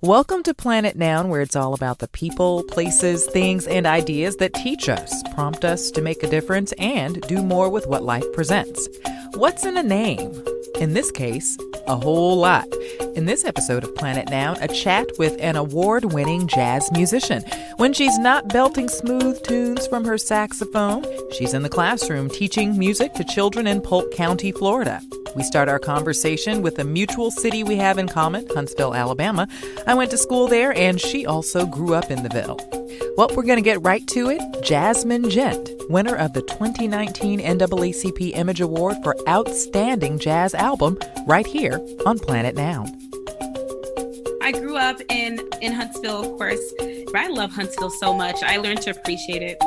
Welcome to Planet Noun, where it's all about the people, places, things, and ideas that teach us, prompt us to make a difference, and do more with what life presents. What's in a name? In this case, a whole lot. In this episode of Planet Noun, a chat with an award-winning jazz musician. When she's not belting smooth tunes from her saxophone, she's in the classroom teaching music to children in Polk County, Florida. We start our conversation with a mutual city we have in common, Huntsville, Alabama. I went to school there, and she also grew up in the Ville. Well, we're going to get right to it. Jazmin Ghent, winner of the 2019 NAACP Image Award for Outstanding Jazz Album, right here on Planet Noun. I grew up in Huntsville, of course. I love Huntsville so much. I learned to appreciate it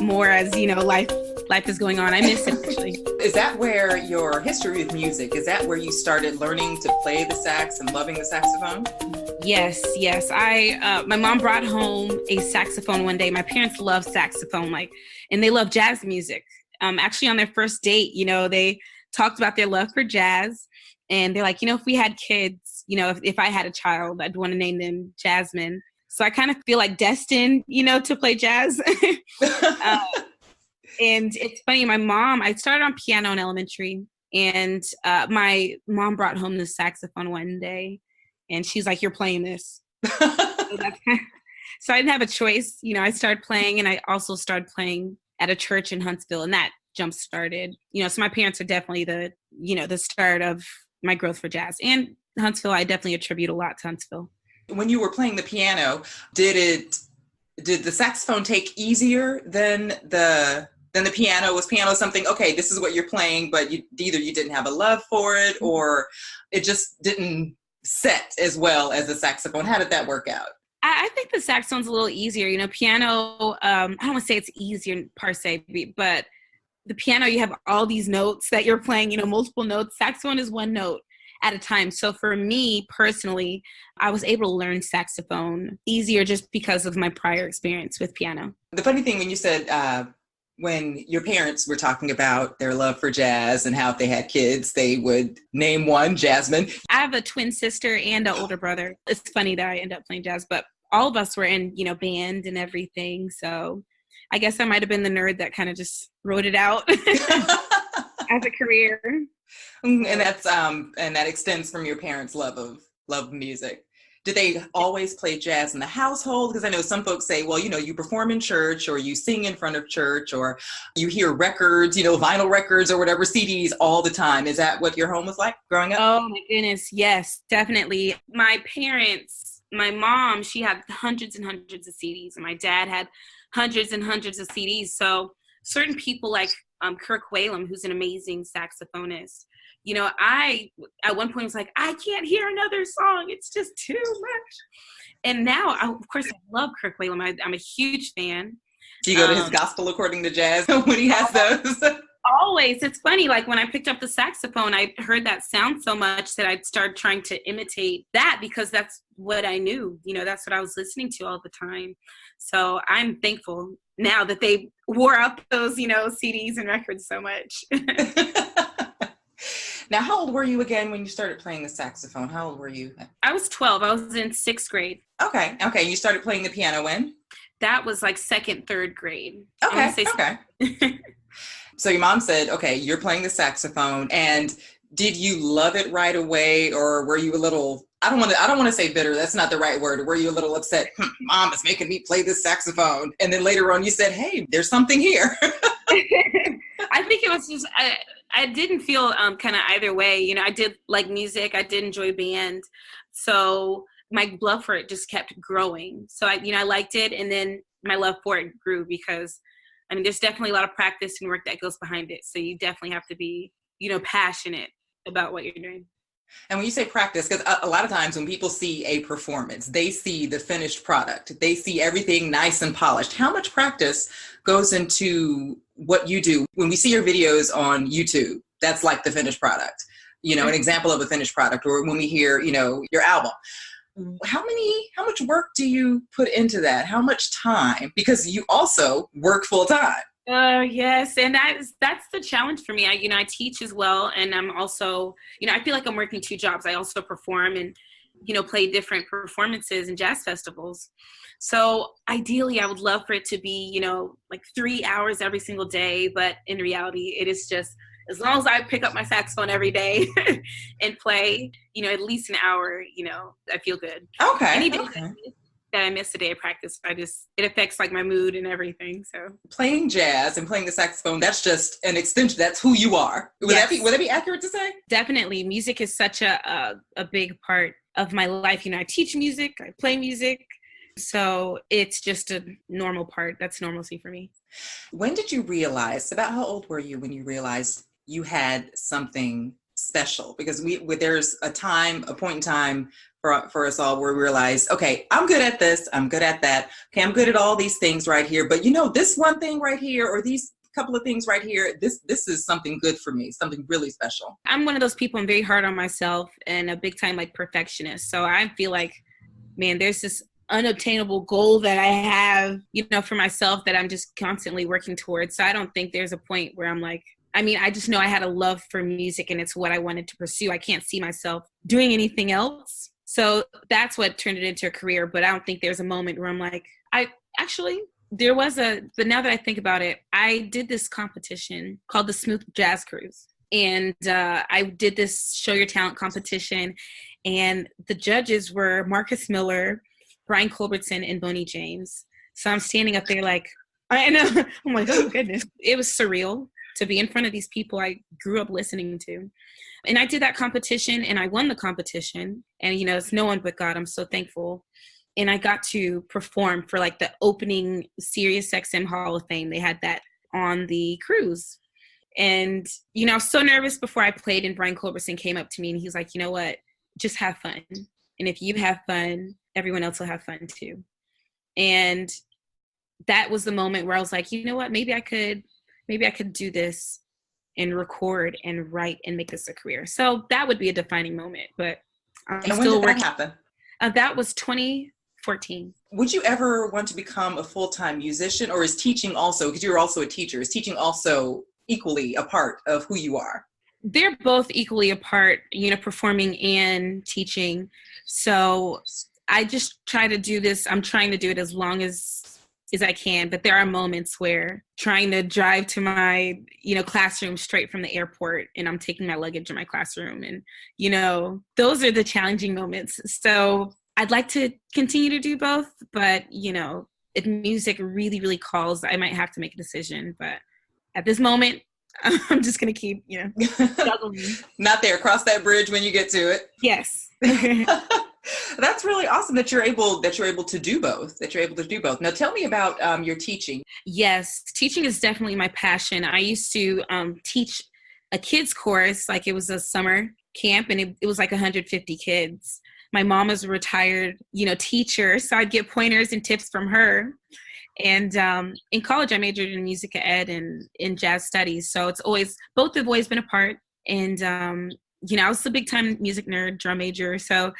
more as, life is going on. I miss it, actually. Is that where your history with music, is that where you started learning to play the sax and loving the saxophone? Yes. My mom brought home a saxophone one day. My parents love saxophone, and they love jazz music. Actually, on their first date, they talked about their love for jazz. And they're like, if we had kids, if I had a child, I'd want to name them Jazmin. So I kind of feel like destined, to play jazz. And it's funny, I started on piano in elementary, and my mom brought home the saxophone one day, and she's like, "You're playing this." So I didn't have a choice. I started playing, and I also started playing at a church in Huntsville, and that jump started. So my parents are definitely the start of my growth for jazz. And Huntsville, I definitely attribute a lot to Huntsville. When you were playing the piano, did the saxophone take easier than the piano? Was piano something, okay, this is what you're playing, but either you didn't have a love for it or it just didn't set as well as the saxophone? How did that work out? I think the saxophone's a little easier. Piano, I don't want to say it's easier per se, but the piano, you have all these notes that you're playing, multiple notes. Saxophone is one note at a time. So for me personally, I was able to learn saxophone easier just because of my prior experience with piano. The funny thing when you said, when your parents were talking about their love for jazz and how if they had kids, they would name one Jazmin. I have a twin sister and an older brother. It's funny that I end up playing jazz, but all of us were in, band and everything. So I guess I might have been the nerd that kind of just wrote it out as a career. And that's and that extends from your parents' love of music. Did they always play jazz in the household? Because I know some folks say, well, you perform in church or you sing in front of church or you hear records, vinyl records or whatever, CDs all the time. Is that what your home was like growing up? Oh my goodness. Yes, definitely. My parents, my mom, she had hundreds and hundreds of CDs, and my dad had hundreds and hundreds of CDs. So certain people like Kirk Whalum, who's an amazing saxophonist, I at one point was like, I can't hear another song. It's just too much. And now, of course, I love Kirk Whalum. I'm a huge fan. Do you go to his Gospel According to Jazz when he has those? Always. It's funny. Like when I picked up the saxophone, I heard that sound so much that I'd start trying to imitate that because that's what I knew. That's what I was listening to all the time. So I'm thankful now that they wore out those, CDs and records so much. Now, how old were you again when you started playing the saxophone? How old were you? I was 12. I was in 6th grade. Okay. You started playing the piano when? That was like 2nd, 3rd grade. Okay. So your mom said, okay, you're playing the saxophone. And did you love it right away? Or were you a little, I don't want to say bitter. That's not the right word. Were you a little upset? Mom is making me play this saxophone. And then later on you said, hey, there's something here. I think it was just, I didn't feel kind of either way. I did like music. I did enjoy band. So my love for it just kept growing. So I liked it. And then my love for it grew because, there's definitely a lot of practice and work that goes behind it. So you definitely have to be, passionate about what you're doing. And when you say practice, because a lot of times when people see a performance, they see the finished product. They see everything nice and polished. How much practice goes into what you do? When we see your videos on YouTube, that's like the finished product, an example of a finished product. Or when we hear, your album. How much work do you put into that? How much time? Because you also work full time. Yes. And that's the challenge for me. I teach as well. And I'm also, I feel like I'm working 2 jobs. I also perform, and play different performances and jazz festivals. So ideally I would love for it to be, like 3 hours every single day. But in reality, it is just, as long as I pick up my saxophone every day and play, at least an hour, I feel good. Okay. Any day that I miss a day of practice, it affects like my mood and everything. So playing jazz and playing the saxophone, that's just an extension. That's who you are. Would that be accurate to say? Definitely. Music is such a big part of my life. I teach music, I play music. So it's just a normal part. That's normalcy for me. When did you realize, about how old were you when you realized you had something special? Because there's a point in time for us all where we realize, okay, I'm good at this, I'm good at that, okay, I'm good at all these things right here, but this one thing right here, or these couple of things right here, this is something good for me, something really special. I'm one of those people, I'm very hard on myself and a big time like perfectionist. So I feel like, man, there's this unobtainable goal that I have, for myself that I'm just constantly working towards. So I don't think there's a point where I'm like, I just know I had a love for music and it's what I wanted to pursue. I can't see myself doing anything else. So that's what turned it into a career. But I don't think there's a moment where I'm like, but now that I think about it, I did this competition called the Smooth Jazz Cruise. And I did this Show Your Talent competition. And the judges were Marcus Miller, Brian Culbertson, and Boney James. So I'm standing up there like, I know. I'm like, oh goodness. It was surreal to be in front of these people I grew up listening to. And I did that competition and I won the competition. And, it's no one but God. I'm so thankful. And I got to perform for like the opening Sirius XM Hall of Fame. They had that on the cruise. And, I was so nervous before I played, and Brian Culbertson came up to me and he's like, you know what, just have fun. And if you have fun, everyone else will have fun too. And that was the moment where I was like, you know what, maybe I could do this and record and write and make this a career. So that would be a defining moment, but I'm still working. That happen? That was 2014. Would you ever want to become a full-time musician, or is teaching also, because you're also a teacher, is teaching also equally a part of who you are? They're both equally a part, performing and teaching. So I just try to do this. I'm trying to do it as long as I can, but there are moments where trying to drive to my, classroom straight from the airport, and I'm taking my luggage in my classroom, and, those are the challenging moments. So I'd like to continue to do both, but, if music really, really calls, I might have to make a decision. But at this moment, I'm just going to keep, juggling. Not there. Cross that bridge when you get to it. Yes. That's really awesome that you're able to do both. Now tell me about your teaching. Yes, teaching is definitely my passion. I used to teach a kids course, like it was a summer camp, and it was like 150 kids. My mom is a retired, teacher, so I'd get pointers and tips from her. And in college, I majored in music ed and in jazz studies. So both have always been a part. And I was a big time music nerd, drum major. So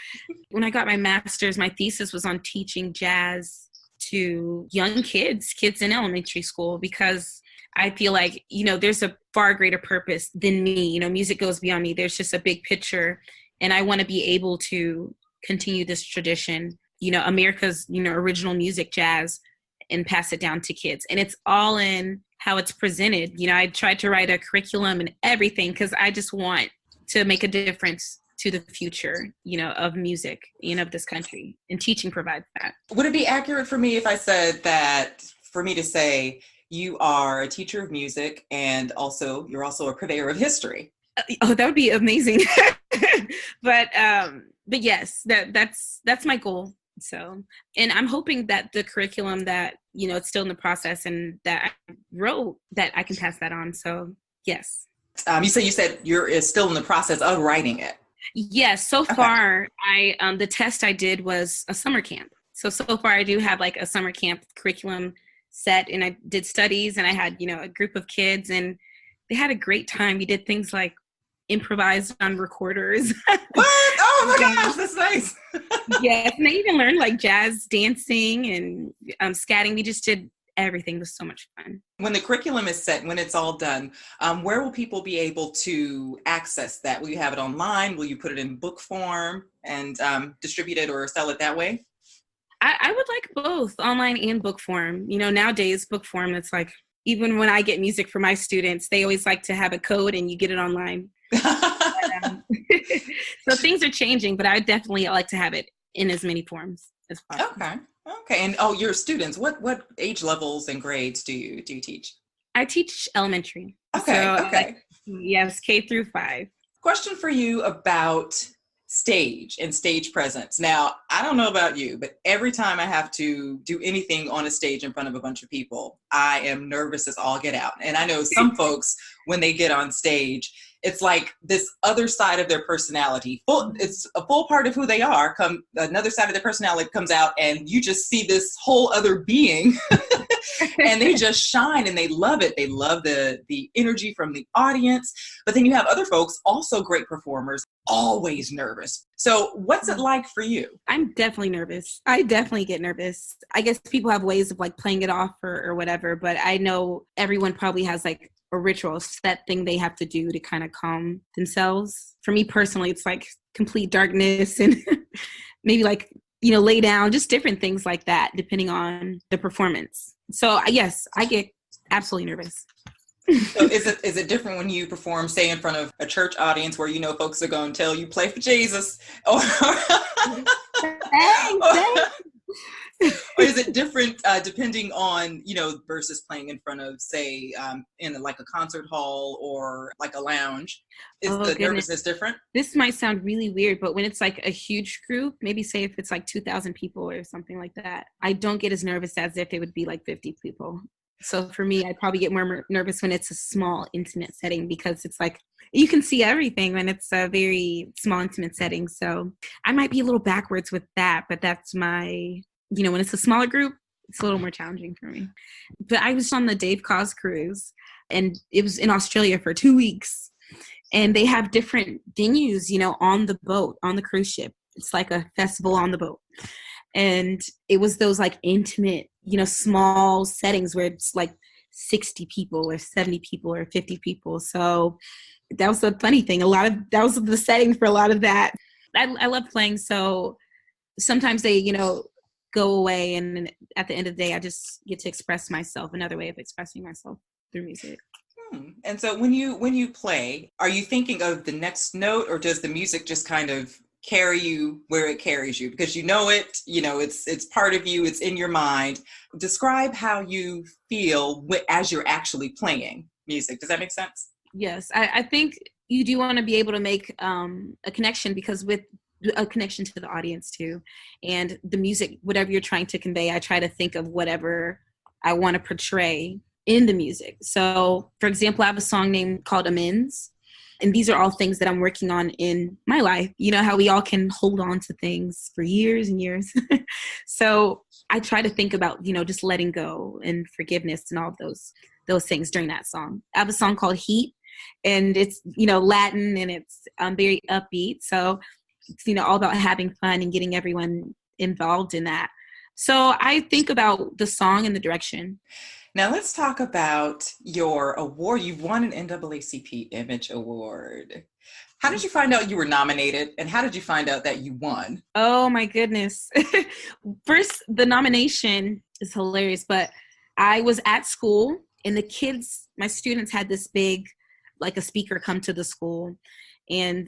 when I got my master's, my thesis was on teaching jazz to young kids in elementary school, because I feel like, there's a far greater purpose than me. Music goes beyond me. There's just a big picture. And I want to be able to continue this tradition, America's, original music, jazz, and pass it down to kids. And it's all in how it's presented. I tried to write a curriculum and everything, because I just want to make a difference to the future, of music, of this country, and teaching provides that. Would it be accurate for me if I said that, for me to say you are a teacher of music and you're also a purveyor of history? Oh, that would be amazing. But yes, that's my goal. So, and I'm hoping that the curriculum that, it's still in the process and that I wrote, that I can pass that on. So yes. You said you're still in the process of writing it. Yes. So far, the test I did was a summer camp. So far I do have like a summer camp curriculum set, and I did studies, and I had, a group of kids, and they had a great time. We did things like improvised on recorders. What? Oh my gosh, that's nice. Yes, and I even learned like jazz dancing and scatting. We just did everything was so much fun. When the curriculum is set, when it's all done, where will people be able to access that? Will you have it online? Will you put it in book form and distribute it or sell it that way? I would like both online and book form. Nowadays, book form, it's like, even when I get music for my students, they always like to have a code and you get it online. So things are changing, but I definitely like to have it in as many forms as possible. Okay. And your students, what age levels and grades do you teach? I teach elementary. Okay. Yes, K through 5. Question for you about stage and stage presence. Now, I don't know about you, but every time I have to do anything on a stage in front of a bunch of people, I am nervous as all get out. And I know some folks, when they get on stage, it's like this other side of their personality. It's a full part of who they are. Another side of their personality comes out, and you just see this whole other being, and they just shine, and they love it. They love the energy from the audience. But then you have other folks, also great performers, always nervous. So what's it like for you? I'm definitely nervous. I definitely get nervous. I guess people have ways of like playing it off or whatever, but I know everyone probably has like a ritual, set thing they have to do to kind of calm themselves. For me personally, it's like complete darkness and maybe like, lay down, just different things like that, depending on the performance. So yes, I get absolutely nervous. So is it different when you perform, say, in front of a church audience where folks are going to tell you play for Jesus, or is it different depending on versus playing in front of, say, in like a concert hall or like a lounge? Is the nervousness different? This might sound really weird, but when it's like a huge group, maybe say if it's like 2,000 people or something like that, I don't get as nervous as if it would be like 50 people. So for me, I'd probably get more nervous when it's a small, intimate setting, because it's like you can see everything when it's a very small, intimate setting. So I might be a little backwards with that, but that's my, when it's a smaller group, it's a little more challenging for me. But I was on the Dave Cause cruise, and it was in Australia for 2 weeks. And they have different venues, on the boat, on the cruise ship. It's like a festival on the boat. And it was those like intimate, small settings where it's like 60 people or 70 people or 50 people. So that was the funny thing. That was the setting for a lot of that. I love playing. So sometimes they, go away, and at the end of the day, I just get to express myself, another way of expressing myself through music. And so when you play, are you thinking of the next note, or does the music just kind of carry you where it carries you? Because it's part of you, it's in your mind. Describe how you feel as you're actually playing music. Does that make sense? Yes, I think you do want to be able to make a connection, because with a connection to the audience too, and the music, whatever you're trying to convey, I try to think of whatever I want to portray in the music. So for example, I have a song called Amends. And these are all things that I'm working on in my life. You know how we all can hold on to things for years and years. So I try to think about, just letting go and forgiveness and all of those things during that song. I have a song called Heat, and it's, Latin, and it's very upbeat. So it's, all about having fun and getting everyone involved in that. So I think about the song and the direction. Now let's talk about your award. You've won an NAACP Image Award. How did you find out you were nominated, and how did you find out that you won? Oh my goodness. First, the nomination is hilarious, but I was at school, and my students had this big, like a speaker come to the school. And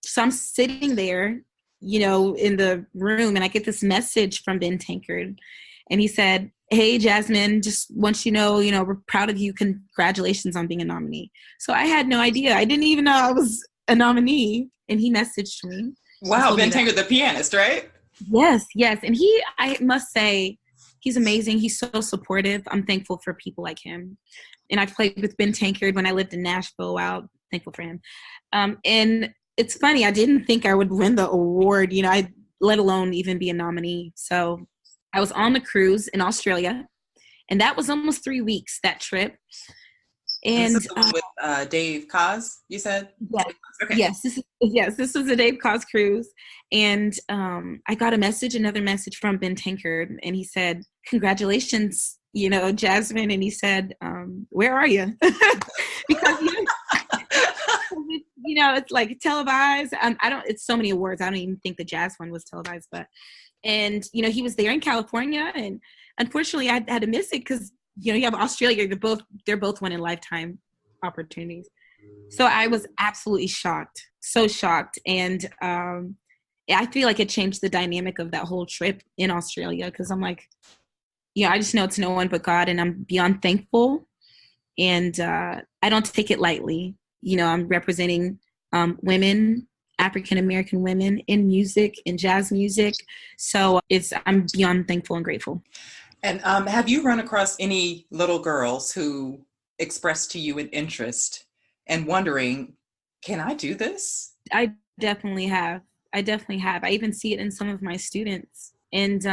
so I'm sitting there, in the room, and I get this message from Ben Tankard, and he said, "Hey, Jazmin, just want you to know, we're proud of you. Congratulations on being a nominee." So I had no idea. I didn't even know I was a nominee. And he messaged me. Wow, Ben Tankard, the pianist, right? Yes. And I must say, he's amazing. He's so supportive. I'm thankful for people like him. And I played with Ben Tankard when I lived in Nashville. Wow, thankful for him. And it's funny, I didn't think I would win the award, let alone even be a nominee. So I was on the cruise in Australia, and that was almost 3 weeks, that trip. And this is the one with Dave Cause, you said? Yes. Okay. This was a Dave Cause cruise. And I got another message from Ben Tankard, and he said, "Congratulations, Jazmin, and he said, where are you? Because, it's like televised. It's so many awards. I don't even think the jazz one was televised, and he was there in California, and unfortunately I had to miss it because, you have Australia, they're both one in lifetime opportunities. So I was absolutely shocked, so shocked. And I feel like it changed the dynamic of that whole trip in Australia, because I'm like, I just know it's no one but God, and I'm beyond thankful. And I don't take it lightly. I'm representing women, African-American women in music, in jazz music. So I'm beyond thankful and grateful. And have you run across any little girls who expressed to you an interest and wondering, can I do this? I definitely have. I even see it in some of my students. And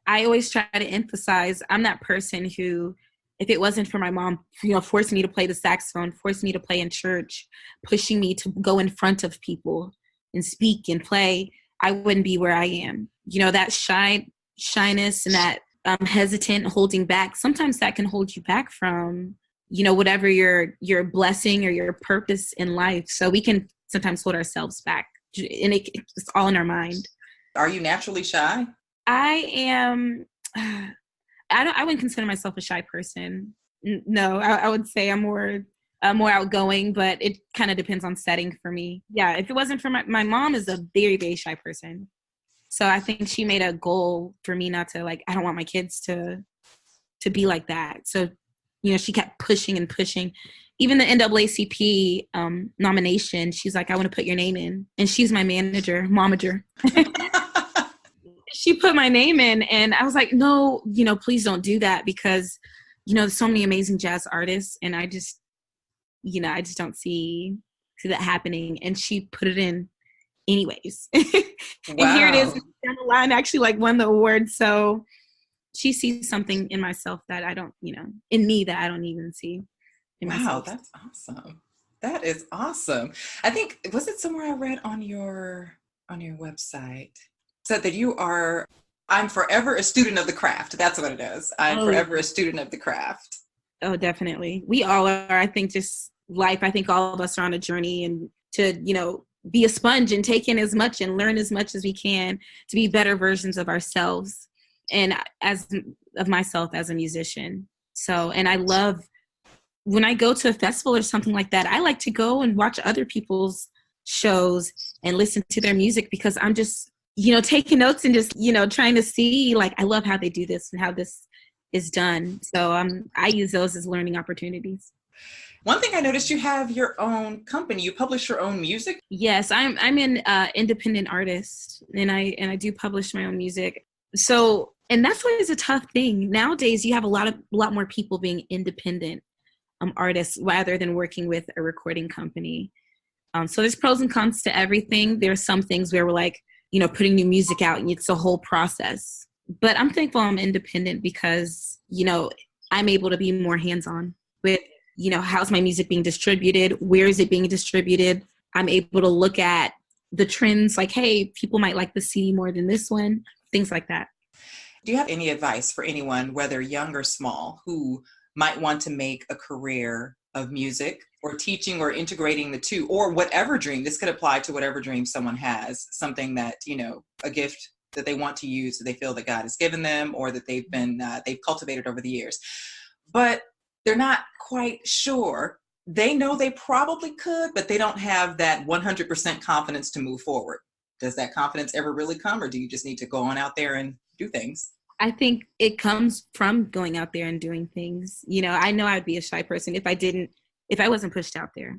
I always try to emphasize, I'm that person who, if it wasn't for my mom, forcing me to play the saxophone, forcing me to play in church, pushing me to go in front of people and speak and play, I wouldn't be where I am. That shyness and that hesitant, holding back, sometimes that can hold you back from, whatever your blessing or your purpose in life. So we can sometimes hold ourselves back, and it's all in our mind. Are you naturally shy? I am. I wouldn't consider myself a shy person. No, I would say I'm more outgoing, but it kind of depends on setting for me. Yeah, if it wasn't for my mom is a very, very shy person. So I think she made a goal for me not to, I don't want my kids to be like that. So, she kept pushing and pushing. Even the NAACP nomination, she's like, I want to put your name in. And she's my momager. She put my name in, and I was like, no, please don't do that, because, there's so many amazing jazz artists, and I just don't see that happening. And she put it in anyways. Wow. And here it is down the line, actually won the award. So she sees something in myself that I don't, in me that I don't even see in myself. Wow, that's awesome. That is awesome. I think, was it somewhere I read on your website? Said that I'm forever a student of the craft. That's what it is. I'm forever a student of the craft. Oh, definitely. We all are. I think just life, I think all of us are on a journey, and to, be a sponge and take in as much and learn as much as we can to be better versions of ourselves and of myself as a musician. So, and I love when I go to a festival or something like that, I like to go and watch other people's shows and listen to their music, because I'm just, taking notes and just, trying to see, I love how they do this and how this is done. So I use those as learning opportunities. One thing I noticed, you have your own company. You publish your own music. Yes, I'm an independent artist, and I do publish my own music. So, and that's always a tough thing. Nowadays, you have a lot more people being independent artists rather than working with a recording company. So there's pros and cons to everything. There's some things where we're putting new music out, and it's a whole process. But I'm thankful I'm independent because, I'm able to be more hands-on with, how's my music being distributed? Where is it being distributed? I'm able to look at the trends, hey, people might like the CD more than this one, things like that. Do you have any advice for anyone, whether young or small, who might want to make a career of music or teaching or integrating the two, or whatever dream? This could apply to whatever dream someone has, something that, a gift that they want to use, that they feel that God has given them, or that they've cultivated over the years, but they're not quite sure. They know they probably could, but they don't have that 100% confidence to move forward. Does that confidence ever really come, or do you just need to go on out there and do things? I think it comes from going out there and doing things. I know I'd be a shy person if I wasn't pushed out there,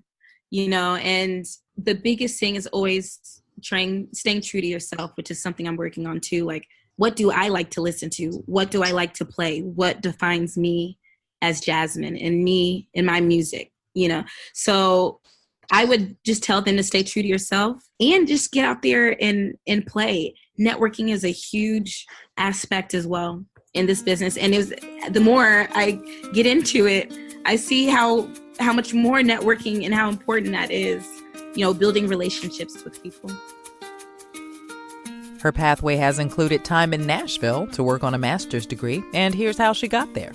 and the biggest thing is always staying true to yourself, which is something I'm working on too. What do I like to listen to? What do I like to play? What defines me as Jazmin and me and my music, So I would just tell them to stay true to yourself and just get out there and play. Networking is a huge aspect as well in this business. And the more I get into it, I see how much more networking and how important that is, building relationships with people. Her pathway has included time in Nashville to work on a master's degree, and here's how she got there.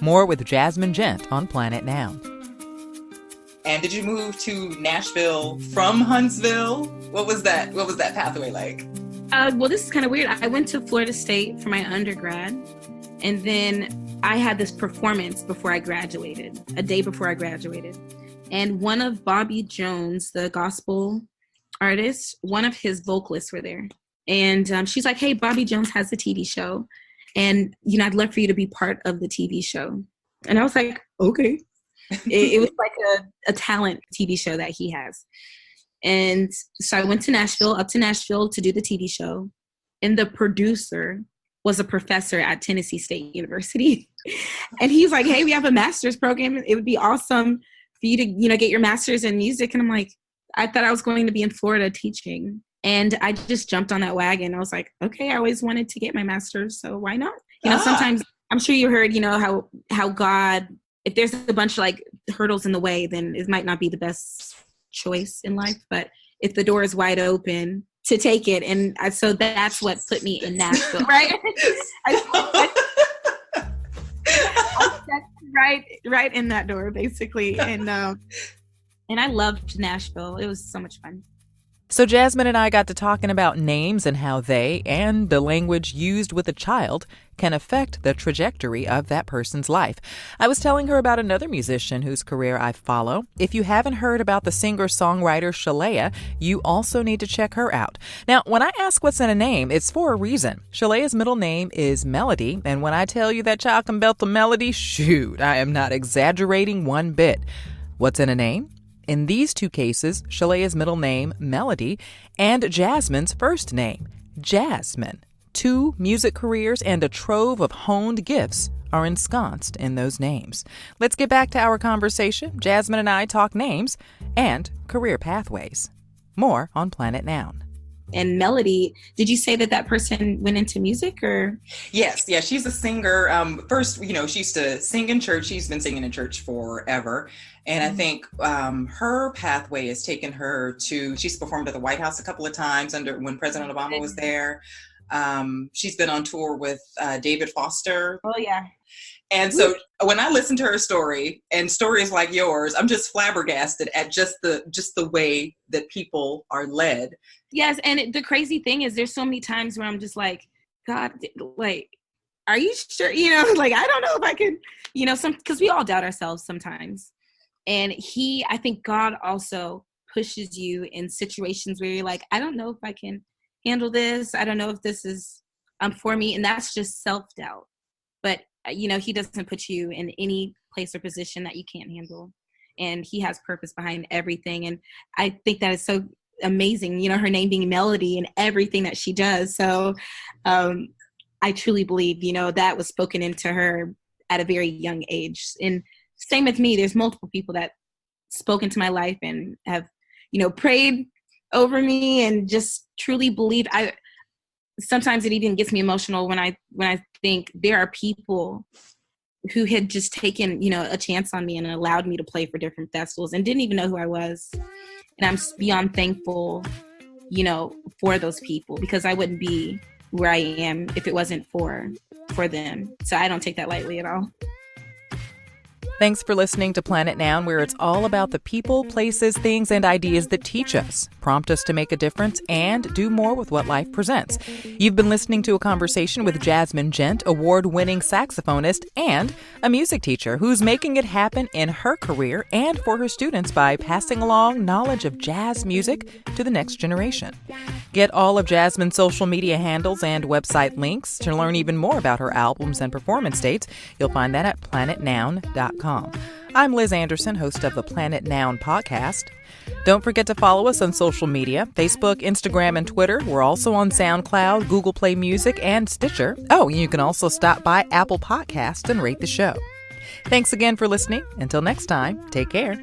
More with Jazmin Ghent on Planet Noun. And did you move to Nashville from Huntsville? What was that pathway like? Well, this is kind of weird. I went to Florida State for my undergrad, and then I had this performance before I graduated, a day before I graduated. And one of Bobby Jones, the gospel artist, one of his vocalists were there. And she's like, hey, Bobby Jones has a TV show. And, I'd love for you to be part of the TV show. And I was like, okay. It was like a talent TV show that he has. And so I went to Nashville to do the TV show. And the producer was a professor at Tennessee State University. And he's like, hey, we have a master's program. It would be awesome for you to, get your master's in music. And I'm like, I thought I was going to be in Florida teaching. And I just jumped on that wagon. I was like, okay, I always wanted to get my master's, so why not? Sometimes I'm sure you heard, how God, if there's a bunch of hurdles in the way, then it might not be the best choice in life. But if the door is wide open, to take it. And so that's what put me in Nashville, right? right in that door, basically. And I loved Nashville. It was so much fun. So Jazmin and I got to talking about names and how they and the language used with a child can affect the trajectory of that person's life. I was telling her about another musician whose career I follow. If you haven't heard about the singer-songwriter Shalea, you also need to check her out. Now, when I ask what's in a name, it's for a reason. Shalea's middle name is Melody, and when I tell you that child can belt a melody, shoot, I am not exaggerating one bit. What's in a name? In these two cases, Shalea's middle name, Melody, and Jazmin's first name, Jazmin. Two music careers and a trove of honed gifts are ensconced in those names. Let's get back to our conversation. Jazmin and I talk names and career pathways. More on Planet Noun. And Melody, did you say that person went into music or? Yes. Yeah. She's a singer. First, she used to sing in church. She's been singing in church forever. And I think her pathway has taken her she's performed at the White House a couple of times when President Obama was there. She's been on tour with David Foster. Oh, yeah. And so when I listen to her story and stories like yours, I'm just flabbergasted at just the way that people are led. Yes. And the crazy thing is there's so many times where I'm just like, God, are you sure? I don't know if I can, because we all doubt ourselves sometimes. And I think God also pushes you in situations where you're like, I don't know if I can handle this. I don't know if this is for me. And that's just self-doubt. But, he doesn't put you in any place or position that you can't handle. And he has purpose behind everything. And I think that is so amazing, her name being Melody and everything that she does. So I truly believe, that was spoken into her at a very young age. And same with me, there's multiple people that spoke into my life and have, prayed over me and just truly believe. Sometimes it even gets me emotional when I think there are people who had just taken, a chance on me and allowed me to play for different festivals and didn't even know who I was. And I'm beyond thankful, for those people, because I wouldn't be where I am if it wasn't for them. So I don't take that lightly at all. Thanks for listening to Planet Noun, where it's all about the people, places, things, and ideas that teach us, prompt us to make a difference, and do more with what life presents. You've been listening to a conversation with Jazmin Ghent, award-winning saxophonist and a music teacher who's making it happen in her career and for her students by passing along knowledge of jazz music to the next generation. Get all of Jazmin's social media handles and website links to learn even more about her albums and performance dates. You'll find that at planetnoun.com. I'm Liz Anderson, host of the Planet Noun podcast. Don't forget to follow us on social media, Facebook, Instagram, and Twitter. We're also on SoundCloud, Google Play Music, and Stitcher. Oh, you can also stop by Apple Podcasts and rate the show. Thanks again for listening. Until next time, take care.